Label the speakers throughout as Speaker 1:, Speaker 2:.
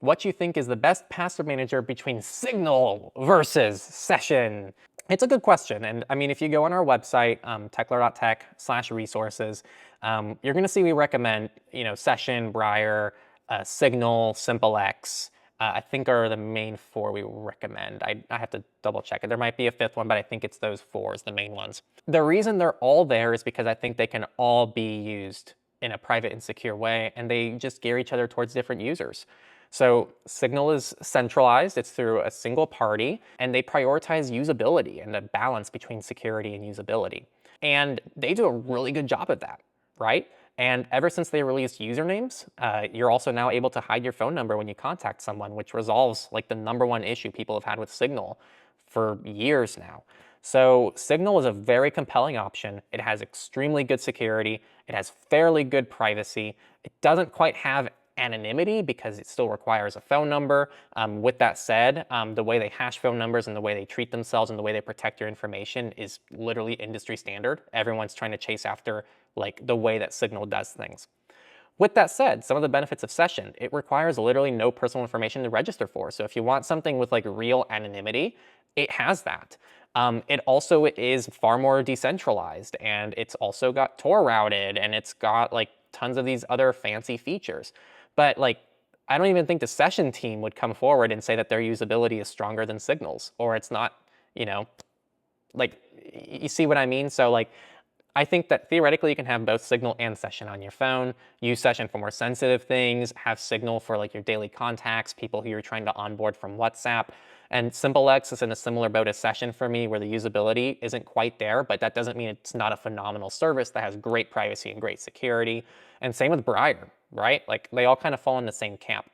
Speaker 1: what you think is the best password manager between Signal versus Session. It's a good question. And I mean, if you go on our website, techlore.tech/resources, you're going to see we recommend, Session, Briar, Signal, SimpleX, I think are the main four we recommend. I have to double check it. There might be a fifth one, but I think it's those four is the main ones. The reason they're all there is because I think they can all be used in a private and secure way, and they just gear each other towards different users. So Signal is centralized, it's through a single party, and they prioritize usability and the balance between security and usability. And they do a really good job of that, right? And ever since they released usernames, you're also now able to hide your phone number when you contact someone, which resolves like the #1 issue people have had with Signal for years now. So Signal is a very compelling option. It has extremely good security. It has fairly good privacy. It doesn't quite have anonymity because it still requires a phone number. With that said, the way they hash phone numbers and the way they treat themselves and the way they protect your information is literally industry standard. Everyone's trying to chase after like the way that Signal does things. With that said, some of the benefits of Session, it requires literally no personal information to register for. So if you want something with like real anonymity, it has that. It also is far more decentralized, and it's also got Tor routed, and it's got like tons of these other fancy features. But like, I don't even think the Session team would come forward and say that their usability is stronger than Signal's, or it's not, like, you see what I mean? So like, I think that theoretically you can have both Signal and Session on your phone, use Session for more sensitive things, have Signal for like your daily contacts, people who you're trying to onboard from WhatsApp. And SimpleX is in a similar boat as Session for me, where the usability isn't quite there, but that doesn't mean it's not a phenomenal service that has great privacy and great security. And same with Briar, right? Like they all kind of fall in the same camp.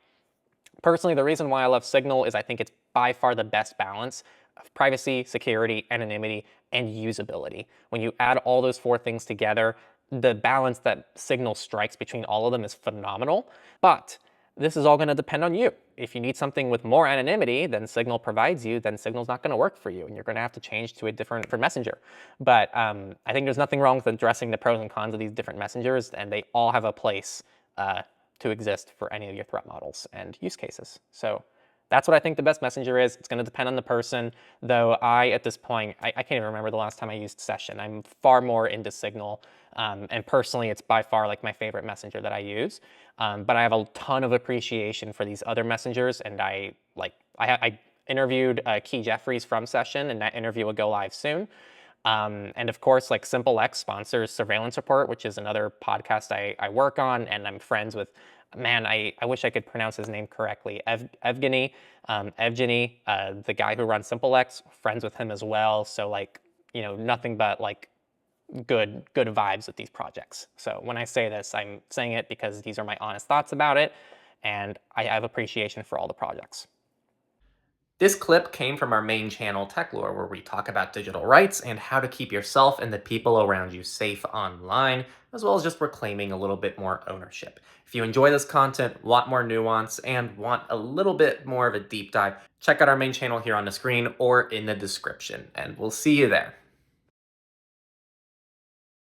Speaker 1: Personally, the reason why I love Signal is I think it's by far the best balance of privacy, security, anonymity, and usability. When you add all those four things together, the balance that Signal strikes between all of them is phenomenal. But this is all going to depend on you. If you need something with more anonymity than Signal provides you, then Signal's not going to work for you, and you're going to have to change to a different messenger. But I think there's nothing wrong with addressing the pros and cons of these different messengers, and they all have a place to exist for any of your threat models and use cases. So that's what I think the best messenger is. It's going to depend on the person, though at this point, I can't even remember the last time I used Session. I'm far more into Signal, and personally, it's by far like my favorite messenger that I use. But I have a ton of appreciation for these other messengers, and I interviewed Key Jeffries from Session, and that interview will go live soon. And of course, like SimpleX sponsors Surveillance Report, which is another podcast I work on, and I'm friends with, man, I wish I could pronounce his name correctly, Evgeny, the guy who runs SimpleX, friends with him as well. So like, nothing but like good vibes with these projects. So when I say this, I'm saying it because these are my honest thoughts about it, and I have appreciation for all the projects. This clip came from our main channel, Techlore, where we talk about digital rights and how to keep yourself and the people around you safe online, as well as just reclaiming a little bit more ownership. If you enjoy this content, want more nuance, and want a little bit more of a deep dive, check out our main channel here on the screen or in the description, and we'll see you there.